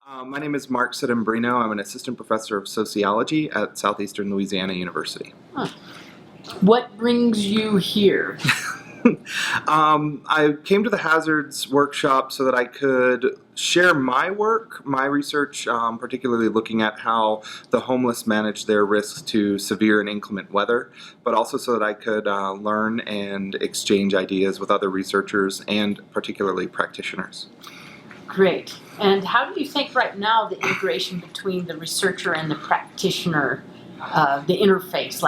My name is Marc Settembrino. I'm an assistant professor of sociology at Southeastern Louisiana University. Huh. What brings you here? I came to the Hazards workshop so that I could share my work, my research, particularly looking at how the homeless manage their risks to severe and inclement weather, but also so that I could learn and exchange ideas with other researchers and particularly practitioners. Great. And how do you think right now the integration between the researcher and the practitioner, the interface,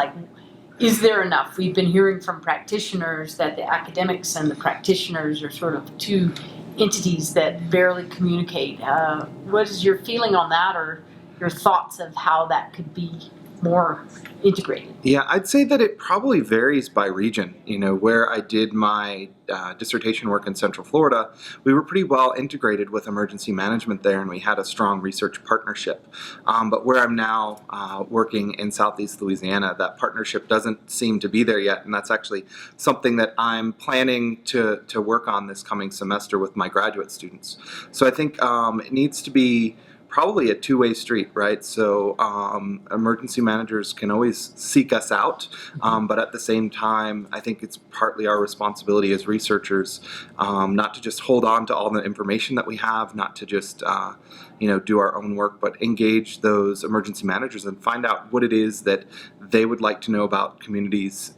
is there enough? We've been hearing from practitioners that the academics and the practitioners are sort of two entities that barely communicate. What is your feeling on that, or your thoughts of how that could be more integrated? Yeah, I'd say that it probably varies by region. Where I did my dissertation work in Central Florida, we were pretty well integrated with emergency management there, and we had a strong research partnership. But where I'm now working in Southeast Louisiana, that partnership doesn't seem to be there yet, and that's actually something that I'm planning to work on this coming semester with my graduate students. So I think it needs to be probably a two-way street, right? So emergency managers can always seek us out, but at the same time, I think it's partly our responsibility as researchers not to just hold on to all the information that we have, not to just do our own work, but engage those emergency managers and find out what it is that they would like to know about communities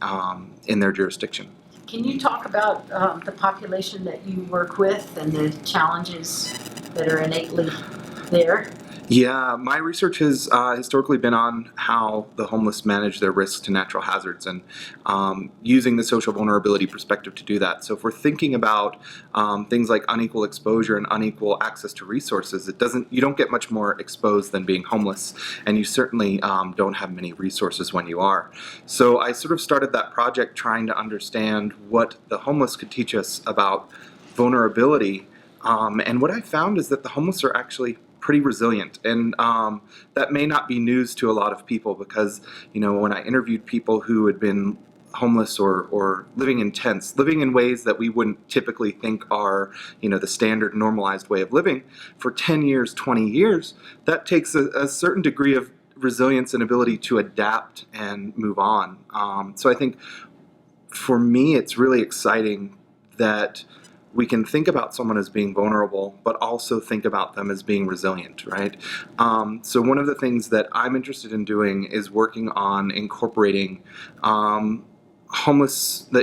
in their jurisdiction. Can you talk about the population that you work with and the challenges that are innately there? Yeah, my research has historically been on how the homeless manage their risks to natural hazards and using the social vulnerability perspective to do that. So if we're thinking about things like unequal exposure and unequal access to resources, you don't get much more exposed than being homeless, and you certainly don't have many resources when you are. So I sort of started that project trying to understand what the homeless could teach us about vulnerability, and what I found is that the homeless are actually pretty resilient, and that may not be news to a lot of people because when I interviewed people who had been homeless or living in tents, living in ways that we wouldn't typically think are the standard normalized way of living for 10 years, 20 years, that takes a certain degree of resilience and ability to adapt and move on. So I think for me it's really exciting that we can think about someone as being vulnerable, but also think about them as being resilient, right? So one of the things that I'm interested in doing is working on incorporating the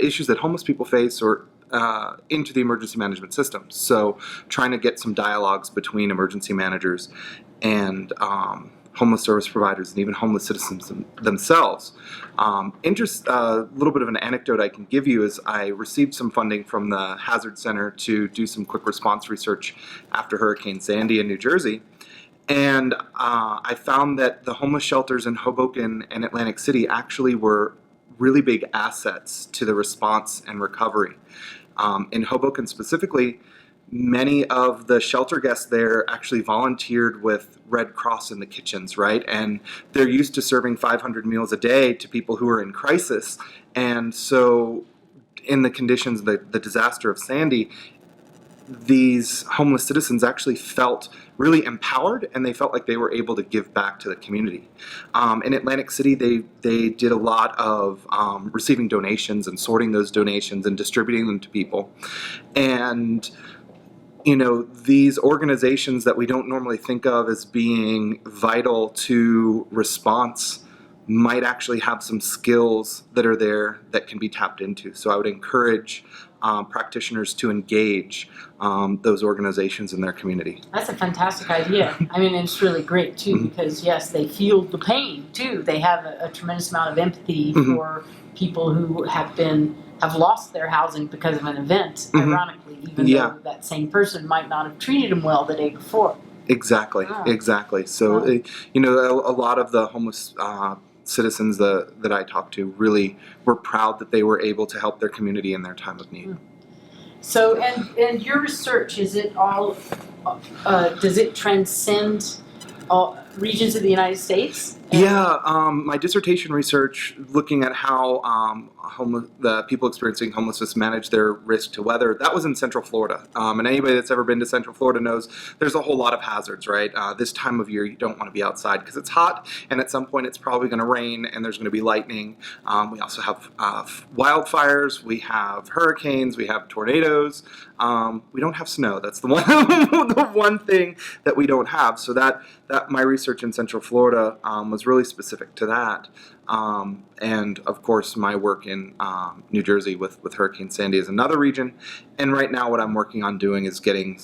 issues that homeless people face or into the emergency management system. So trying to get some dialogues between emergency managers and homeless service providers and even homeless citizens themselves. A little bit of an anecdote I can give you is I received some funding from the Hazard Center to do some quick response research after Hurricane Sandy in New Jersey. And I found that the homeless shelters in Hoboken and Atlantic City actually were really big assets to the response and recovery. In Hoboken specifically, many of the shelter guests there actually volunteered with Red Cross in the kitchens, right? And they're used to serving 500 meals a day to people who are in crisis. And so in the conditions, the disaster of Sandy, these homeless citizens actually felt really empowered, and they felt like they were able to give back to the community. In Atlantic City, they did a lot of receiving donations and sorting those donations and distributing them to people. And these organizations that we don't normally think of as being vital to response might actually have some skills that are there that can be tapped into. So I would encourage practitioners to engage those organizations in their community. That's a fantastic idea. I mean, it's really great too, because yes, they feel the pain too. They have a tremendous amount of empathy for people who have lost their housing because of an event, ironically, even though that same person might not have treated them well the day before. Exactly. So, a lot of the homeless citizens that I talked to really were proud that they were able to help their community in their time of need. So, and your research, is it all, does it transcend all regions of the United States? Yeah, my dissertation research looking at how the people experiencing homelessness manage their risk to weather, that was in Central Florida. And anybody that's ever been to Central Florida knows there's a whole lot of hazards, right? This time of year, you don't want to be outside because it's hot, and at some point it's probably going to rain, and there's going to be lightning. We also have wildfires, we have hurricanes, we have tornadoes. We don't have snow. That's the one, the one thing that we don't have. So that my research in Central Florida was really specific to that. And of course, my work in New Jersey with Hurricane Sandy is another region. And right now, what I'm working on doing is getting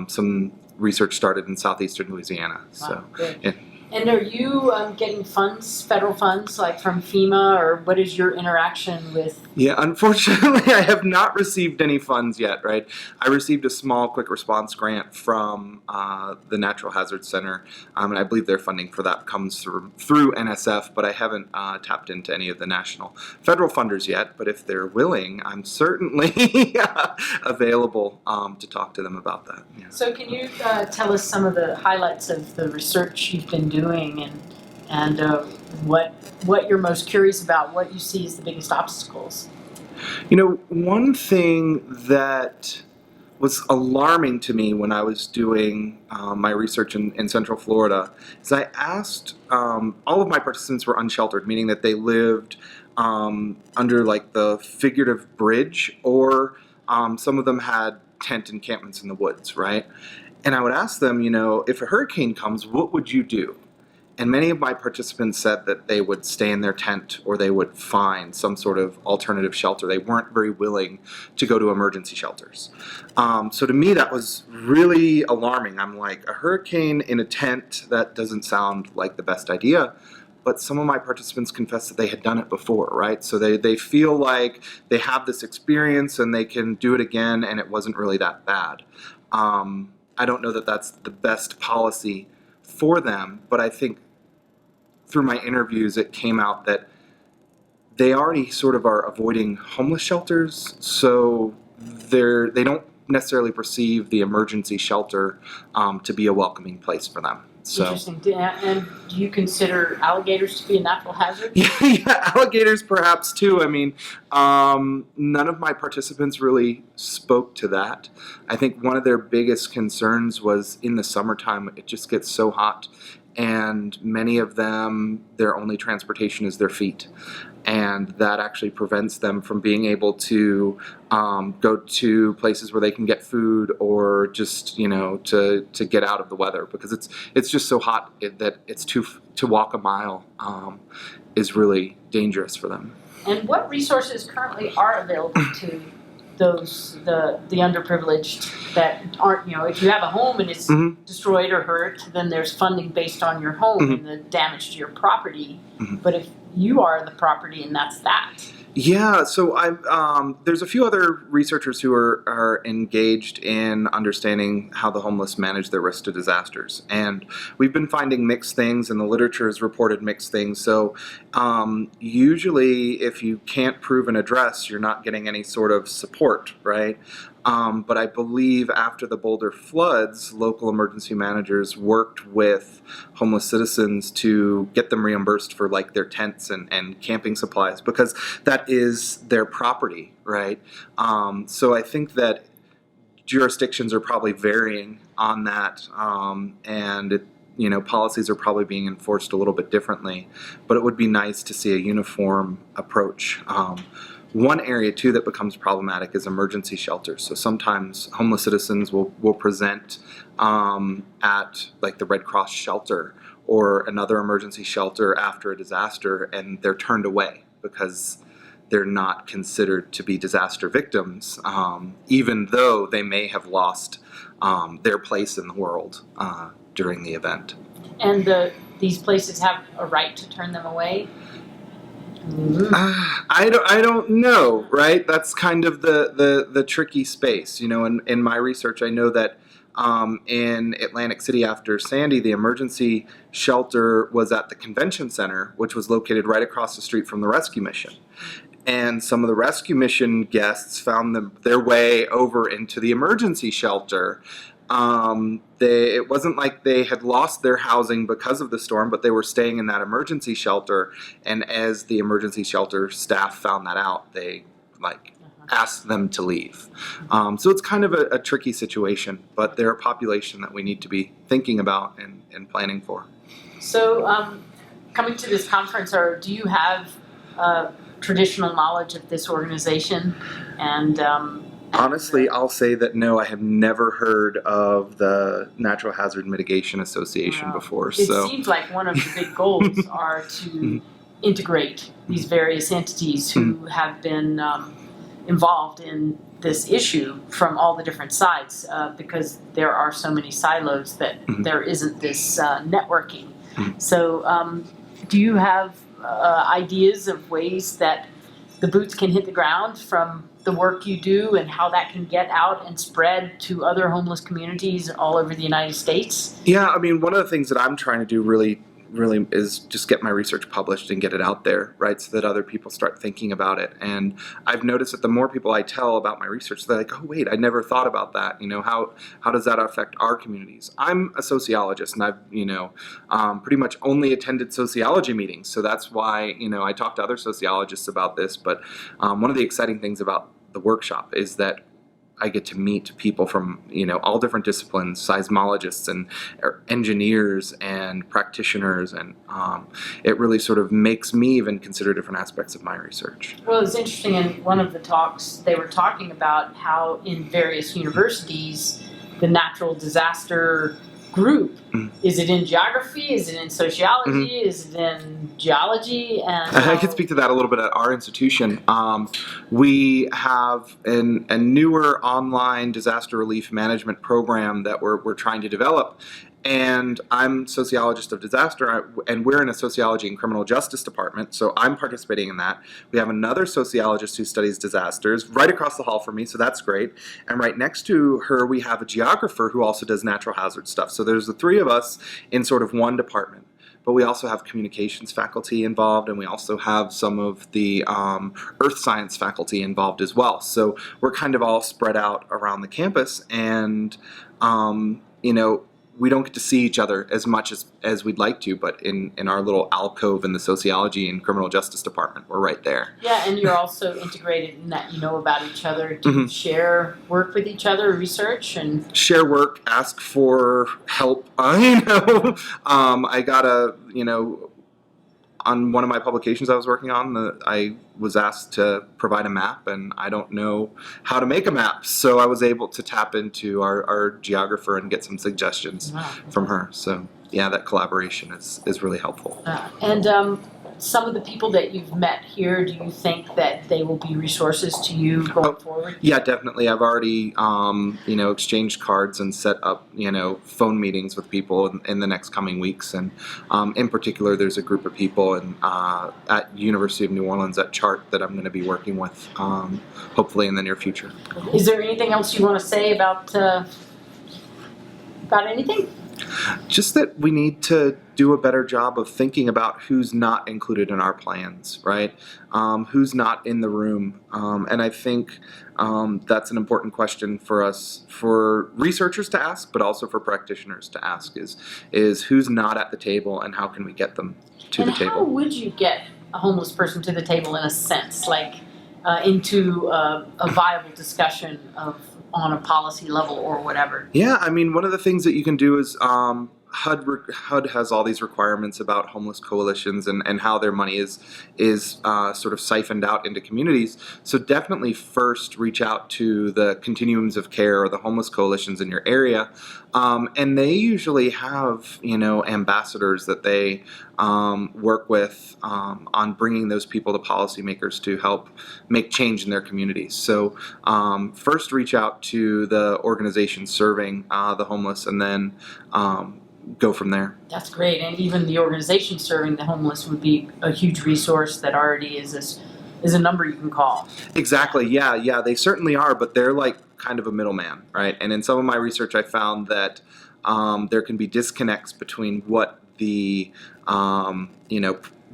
some research started in southeastern Louisiana. So, yeah. And are you getting funds, federal funds, like from FEMA, or what is your interaction with? Yeah, unfortunately, I have not received any funds yet, right? I received a small quick response grant from the Natural Hazards Center, and I believe their funding for that comes through NSF, but I haven't tapped into any of the national federal funders yet, but if they're willing, I'm certainly available to talk to them about that. Yeah. So can you tell us some of the highlights of the research you've been doing and what you're most curious about, what you see as the biggest obstacles? You know, one thing that was alarming to me when I was doing my research in Central Florida is I asked, all of my participants were unsheltered, meaning that they lived under like the figurative bridge, or some of them had tent encampments in the woods, right? And I would ask them, you know, if a hurricane comes, what would you do? And many of my participants said that they would stay in their tent or they would find some sort of alternative shelter. They weren't very willing to go to emergency shelters. So to me, that was really alarming. I'm like, a hurricane in a tent, that doesn't sound like the best idea. But some of my participants confessed that they had done it before, right? So they feel like they have this experience and they can do it again, and it wasn't really that bad. I don't know that that's the best policy for them, but I think through my interviews, it came out that they already sort of are avoiding homeless shelters, so they don't necessarily perceive the emergency shelter to be a welcoming place for them. So. Interesting. And do you consider alligators to be a natural hazard? Yeah, alligators perhaps too. I mean, none of my participants really spoke to that. I think one of their biggest concerns was in the summertime, it just gets so hot, and many of them, their only transportation is their feet. And that actually prevents them from being able to go to places where they can get food, or just, you know, to get out of the weather, because it's just so hot that it's to walk a mile is really dangerous for them. And what resources currently are available to those the underprivileged that aren't, you know, if you have a home and it's destroyed or hurt, then there's funding based on your home and the damage to your property. But if you are the property and that's that. Yeah, so there's a few other researchers who are engaged in understanding how the homeless manage their risk to disasters. And we've been finding mixed things, and the literature has reported mixed things. So usually if you can't prove an address, you're not getting any sort of support, right? But I believe after the Boulder floods, local emergency managers worked with homeless citizens to get them reimbursed for like their tents and camping supplies, because that is their property, right? So I think that jurisdictions are probably varying on that, and you know, policies are probably being enforced a little bit differently, but it would be nice to see a uniform approach. One area, too, that becomes problematic is emergency shelters. So sometimes homeless citizens will present at like the Red Cross shelter or another emergency shelter after a disaster, and they're turned away because they're not considered to be disaster victims, even though they may have lost their place in the world during the event. And these places have a right to turn them away? I don't know, right? That's kind of the tricky space. You know, in my research, I know that in Atlantic City after Sandy, the emergency shelter was at the convention center, which was located right across the street from the rescue mission. And some of the rescue mission guests found their way over into the emergency shelter, It wasn't like they had lost their housing because of the storm, but they were staying in that emergency shelter. And as the emergency shelter staff found that out, they asked them to leave. So it's kind of a tricky situation, but they're a population that we need to be thinking about and planning for. So, coming to this conference, do you have traditional knowledge of this organization? And honestly, I'll say that no, I have never heard of the Natural Hazard Mitigation Association before. It So seems like one of the big goals are to integrate these various entities who have been involved in this issue from all the different sides, because there are so many silos that there isn't this networking. So, do you have ideas of ways that the boots can hit the ground from the work you do, and how that can get out and spread to other homeless communities all over the United States? yeah, I mean, one of the things that I'm trying to do really is just get my research published and get it out there, right, so that other people start thinking about it. And I've noticed that the more people I tell about my research, they're like, oh wait, I never thought about that. How does that affect our communities? I'm a sociologist, and I've pretty much only attended sociology meetings, so that's why I talk to other sociologists about this. But one of the exciting things about the workshop is that I get to meet people from all different disciplines, seismologists and engineers and practitioners, and it really sort of makes me even consider different aspects of my research. Well, it's interesting. In one of the talks, they were talking about how in various universities, the natural disaster group, is it in geography, is it in sociology, is it in geology? And I can speak to that a little bit at our institution. We have a newer online disaster relief management program that we're trying to develop. And I'm sociologist of disaster, and we're in a sociology and criminal justice department, so I'm participating in that. We have another sociologist who studies disasters right across the hall from me, so that's great. And right next to her, we have a geographer who also does natural hazard stuff. So there's the three of us in sort of one department. But we also have communications faculty involved, and we also have some of the earth science faculty involved as well. So we're kind of all spread out around the campus, and we don't get to see each other as much as we'd like to, but in our little alcove in the sociology and criminal justice department, we're right there. Yeah, and you're also integrated in that you know about each other. Do you share work with each other, research, and share work, ask for help? I got on one of my publications I was working on, I was asked to provide a map, and I don't know how to make a map, so I was able to tap into our geographer and get some suggestions from her. So yeah, that collaboration is really helpful. And some of the people that you've met here, do you think that they will be resources to you going forward? Yeah, definitely. I've already exchanged cards and set up phone meetings with people in the next coming weeks. And in particular, there's a group of people at University of New Orleans at CHART that I'm going to be working with, hopefully in the near future. Is there anything else you want to say about anything? Just that we need to do a better job of thinking about who's not included in our plans, right? Who's not in the room. And I think that's an important question for us, for researchers to ask, but also for practitioners to ask is who's not at the table, and how can we get them to the table? How would you get a homeless person to the table in a sense, like into a viable discussion on a policy level or whatever? Yeah, I mean, one of the things that you can do is HUD has all these requirements about homeless coalitions and how their money is sort of siphoned out into communities. So definitely first reach out to the continuums of care or the homeless coalitions in your area, and they usually have ambassadors that they work with on bringing those people to policymakers to help make change in their communities. So first reach out to the organizations serving the homeless, and then go from there. That's great. And even the organization serving the homeless would be a huge resource that already is a number you can call. Exactly. Yeah, they certainly are, but they're like kind of a middleman, right? And in some of my research, I found that there can be disconnects between what the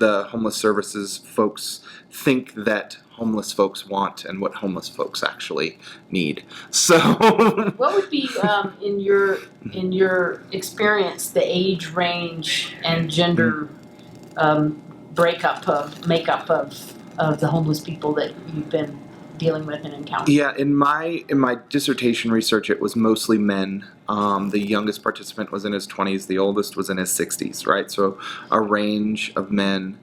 the homeless services folks think that homeless folks want and what homeless folks actually need. So What would be, in your experience, the age range and gender makeup of the homeless people that you've been dealing with and encountering? yeah, in my dissertation research, it was mostly men. The youngest participant was in his 20s. The oldest was in his 60s. Right, so a range of men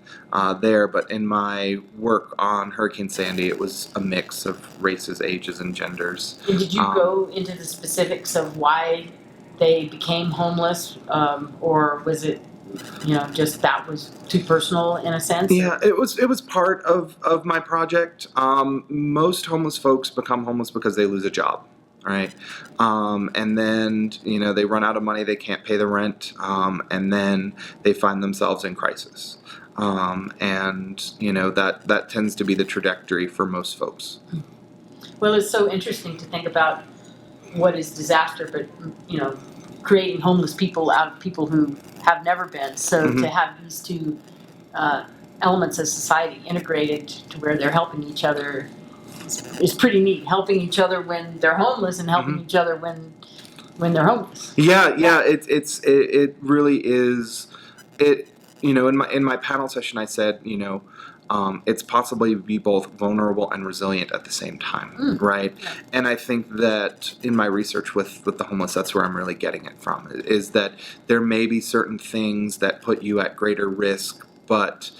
there. But in my work on Hurricane Sandy, it was a mix of races, ages, and genders. And did you go into the specifics of why they became homeless, or was it, just that was too personal in a sense? Yeah, it was part of my project. Most homeless folks become homeless because they lose a job, right? And then they run out of money, they can't pay the rent, and then they find themselves in crisis. And that tends to be the trajectory for most folks. Well, it's so interesting to think about what is disaster, but creating homeless people out of people who have never been. So to have these two elements of society integrated to where they're helping each other is pretty neat. Helping each other when they're homeless and helping each other when they're homeless. Yeah. It really is. In my panel session, I said, it's possible to be both vulnerable and resilient at the same time, right? Yeah. And I think that in my research with the homeless, that's where I'm really getting it from, is that there may be certain things that put you at greater risk, but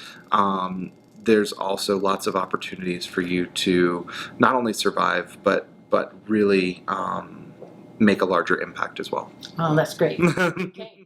there's also lots of opportunities for you to not only survive, but really make a larger impact as well. Oh, that's great. Okay.